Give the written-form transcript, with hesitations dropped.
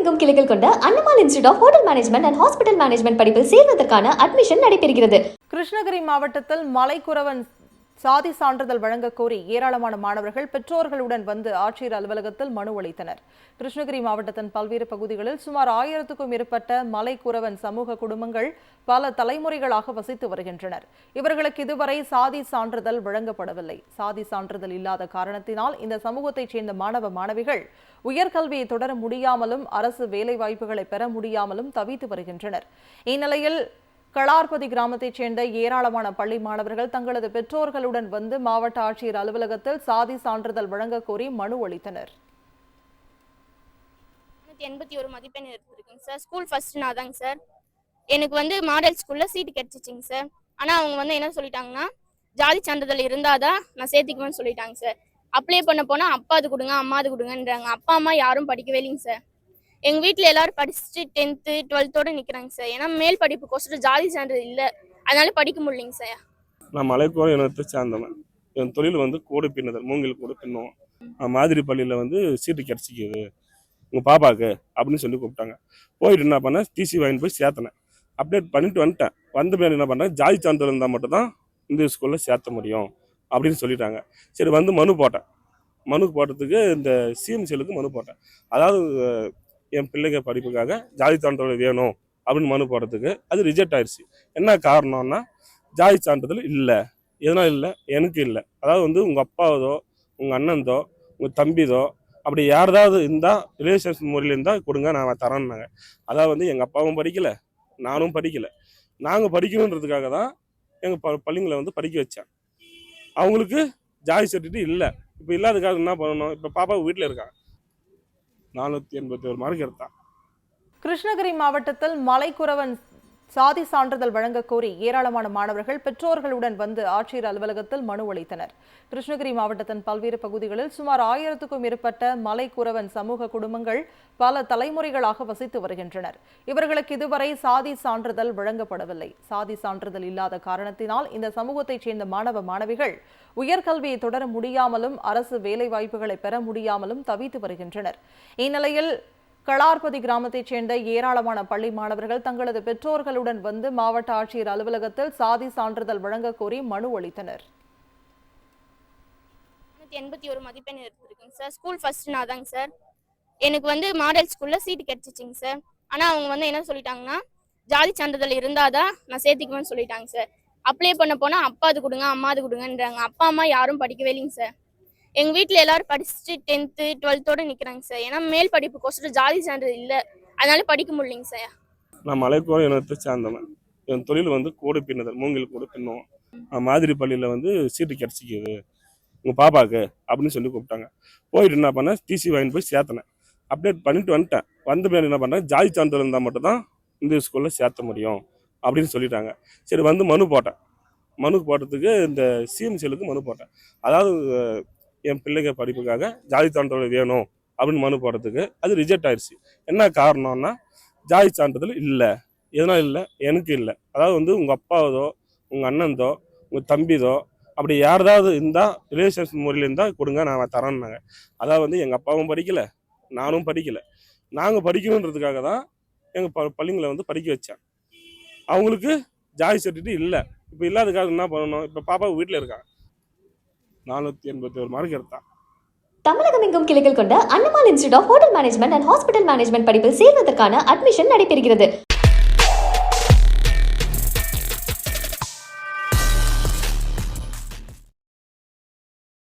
தமிழகமெங்கும் கிளைகள் கொண்ட Annamal institute of hotel management and hospital management படிப்பில் சேர்வதற்கான அட்மிஷன் நடைபெறுகிறது. கிருஷ்ணகிரி மாவட்டத்தில் மலைக்குறவன் சாதி சான்றிதழ் வழங்க கோரி ஏராளமான மாணவர்கள் பெற்றோர்களுடன் வந்து ஆட்சியர் அலுவலகத்தில் மனு அளித்தனர். கிருஷ்ணகிரி மாவட்டத்தின் பல்வேறு பகுதிகளில் சுமார் 1000க்கும் மேற்பட்ட மலைக்குறவன் சமூக குடும்பங்கள் பல தலைமுறைகளாக வசித்து வருகின்றனர். இவர்களுக்கு இதுவரை சாதி சான்றிதழ் வழங்கப்படவில்லை. சாதி சான்றிதழ் இல்லாத காரணத்தினால் இந்த சமூகத்தைச் சேர்ந்த மாணவ மாணவிகள் உயர்கல்வியை தொடர முடியாமலும் அரசு வேலைவாய்ப்புகளை பெற முடியாமலும் தவித்து வருகின்றனர். இந்நிலையில் களார்பதி கிராமத்தைச் சேர்ந்த ஏராளமான பள்ளி மாணவர்கள் தங்களது பெற்றோர்களுடன் வந்து மாவட்ட ஆட்சியர் அலுவலகத்தில் சாதி சான்றிதழ் வழங்க கோரி மனு அளித்தனர். 81 மதிப்பெண் எடுத்திருக்கேங்க சார். ஸ்கூல் ஃபர்ஸ்ட் நான் தாங்க சார். எனக்கு மாடல் ஸ்கூல்ல சீட் கிடைச்சிச்சிங்க சார். ஆனா அவங்க என்ன சொல்லிட்டாங்கன்னா, ஜாதி சான்றிதழ் இருந்தாதான் நான் சேர்த்துக்குவேன்னு சொல்லிட்டாங்க சார். அப்ளை பண்ண போனா அப்பாது கொடுங்க அம்மாது கொடுங்கன்றாங்க. அப்பா அம்மா யாரும் படிக்கவே இல்லைங்க சார். எங்க வீட்டுல எல்லாரும் படிச்சுட்டு 10th 12th நிக்கிறாங்க சார். ஏன்னா மேல் படிப்புக்கோசரம் ஜாதி சான்றிதழ் இல்லை, அதனால படிக்க முடியலைங்க சார். நான் மலைக்கோர இனத்தை சார்ந்தவன். என் தொழில் கூடை பின்னுதல், மூங்கில் கூட பின்னுவோம். மாதிரி பள்ளியில் சீட்டு கிடச்சிக்குது உங்கள் பாப்பாவுக்கு அப்படின்னு சொல்லி கூப்பிட்டாங்க. போயிட்டு என்ன பண்ணேன், டிசி வாங்கிட்டு போய் சேர்த்தனேன். அப்டேட் பண்ணிட்டு வந்துட்டேன். வந்த பின்னாடி என்ன பண்ணேன், ஜாதி சான்றிதழ் இருந்தால் மட்டும்தான் இந்த ஸ்கூலில் சேர்த்த முடியும் அப்படின்னு சொல்லிட்டாங்க. சரி மனு போட்டேன். மனு போட்டதுக்கு இந்த சிஎம்சிஎலுக்கு மனு போட்டேன். அதாவது என் பிள்ளைங்க படிப்புக்காக ஜாதி சான்றிதழ் வேணும் அப்படின்னு மனு போடுறதுக்கு அது ரிஜெக்ட் ஆயிடுச்சு. என்ன காரணம்னா, ஜாதி சான்றிதழ் இல்லை. எதனால் இல்லை, எனக்கு இல்லை. அதாவது உங்கள் அப்பாவதோ உங்கள் அண்ணன்தோ உங்கள் தம்பிதோ அப்படி யாராவது இருந்தால் ரிலேஷன்ஸ் முறையில் இருந்தால் கொடுங்க, நான் தரேன்னாங்க. அதாவது எங்கள் அப்பாவும் படிக்கலை, நானும் படிக்கலை. நாங்கள் படிக்கணுன்றதுக்காக தான் எங்கள் பள்ளிங்களை படிக்க வச்சேன். அவங்களுக்கு ஜாதி சர்டிஃபிகேட் இல்லை. இப்போ இல்லாததுக்காக என்ன பண்ணணும், இப்போ பாப்பா வீட்டில் இருக்காங்க. 481 மார்க் எடுத்தான். கிருஷ்ணகிரி மாவட்டத்தில் மலைக்குறவன் சாதி சான்றிதழ் வழங்க கோரி ஏராளமான மாணவர்கள் பெற்றோர்களுடன் வந்து ஆட்சியர் அலுவலகத்தில் மனு அளித்தனர். கிருஷ்ணகிரி மாவட்டத்தின் பல்வேறு பகுதிகளில் சுமார் 1000க்கும் மேற்பட்ட மலைக்குறவன் சமூக குடும்பங்கள் பல தலைமுறைகளாக வசித்து வருகின்றனர். இவர்களுக்கு இதுவரை சாதி சான்றிதழ் வழங்கப்படவில்லை. சாதி சான்றிதழ் இல்லாத காரணத்தினால் இந்த சமூகத்தைச் சேர்ந்த மாணவ மாணவிகள் உயர்கல்வியை தொடர முடியாமலும் அரசு வேலைவாய்ப்புகளை பெற முடியாமலும் தவித்து வருகின்றனர். இந்நிலையில் களார்பதி கிராமத்தைச் சேர்ந்த ஏராளமான பள்ளி மாணவர்கள் தங்களது பெற்றோர்களுடன் வந்து மாவட்ட ஆட்சியர் அலுவலகத்தில் சாதி சான்றிதழ் வழங்க கோரி மனு அளித்தனர். 81 மதிப்பெண் எடுத்திருக்கேங்க சார். ஸ்கூல் ஃபர்ஸ்ட் நான் தாங்க சார். எனக்கு மாடல் ஸ்கூல்ல சீட் கிடைச்சிச்சிங்க சார். ஆனா அவங்க என்ன சொல்லிட்டாங்கன்னா, ஜாதி சான்றிதழ் இருந்தாதான் நான் சேர்த்துக்குவேன்னு சொல்லிட்டாங்க சார். அப்ளை பண்ண போனா அப்பாது கொடுங்க அம்மாது கொடுங்கன்றாங்க. அப்பா அம்மா யாரும் படிக்கவே இல்லைங்க சார். எங்க வீட்டுல எல்லாரும் படிச்சுட்டு 10th 12th நிக்கிறாங்க சார். ஏன்னா மேல் படிப்புக்கோசரம் ஜாதி சான்றிதழ் இல்லை, அதனால படிக்க முடியலைங்க சார். நான் மலைக்கோர இனத்தை சார்ந்தவன். என் தொழில் கூடை பின்னுதல், மூங்கில் கூட பின்னுவோம். மாதிரி பள்ளியில் சீட்டு கிடச்சிக்குது உங்கள் பாப்பாவுக்கு அப்படின்னு சொல்லி கூப்பிட்டாங்க. போயிட்டு என்ன பண்ணேன், டிசி வாங்கிட்டு போய் சேர்த்தனேன். அப்டேட் பண்ணிட்டு வந்துட்டேன். வந்த பின்னாடி என்ன பண்ணேன், ஜாதி சான்றிதழ் இருந்தால் மட்டும்தான் இந்த ஸ்கூலில் சேர்த்த முடியும் அப்படின்னு சொல்லிட்டாங்க. சரி மனு போட்டேன். மனு போட்டதுக்கு இந்த சிஎம்சிஎலுக்கு மனு போட்டேன். அதாவது என் பிள்ளைங்க படிப்புக்காக ஜாதி சான்றிதழ் வேணும் அப்படின்னு மனு போடுறதுக்கு அது ரிஜெக்ட் ஆயிடுச்சு. என்ன காரணம்னா, ஜாதி சான்றிதழ் இல்லை. எதனால் இல்லை, எனக்கு இல்லை. அதாவது உங்கள் அப்பாவதோ உங்கள் அண்ணன்தோ உங்கள் தம்பிதோ அப்படி யாராவது இருந்தால் ரிலேஷன்ஸ் முறையில் இருந்தால் கொடுங்க, நான் தரேன்னாங்க. அதாவது எங்கள் அப்பாவும் படிக்கலை, நானும் படிக்கலை. நாங்கள் படிக்கணுன்றதுக்காக தான் எங்கள் பள்ளிங்களை படிக்க வச்சேன். அவங்களுக்கு ஜாதி சர்டிஃபிகேட் இல்லை. இப்போ இல்லாததுக்காக என்ன பண்ணணும், இப்போ பாப்பா வீட்டில் இருக்காங்க. 481 மார்க் எடுத்தான். தமிழகமெங்கும் கிளைகள் கொண்ட Annamal institute of hotel management and hospital management படிப்பில் சேர்வதற்கான அட்மிஷன் நடைபெறுகிறது.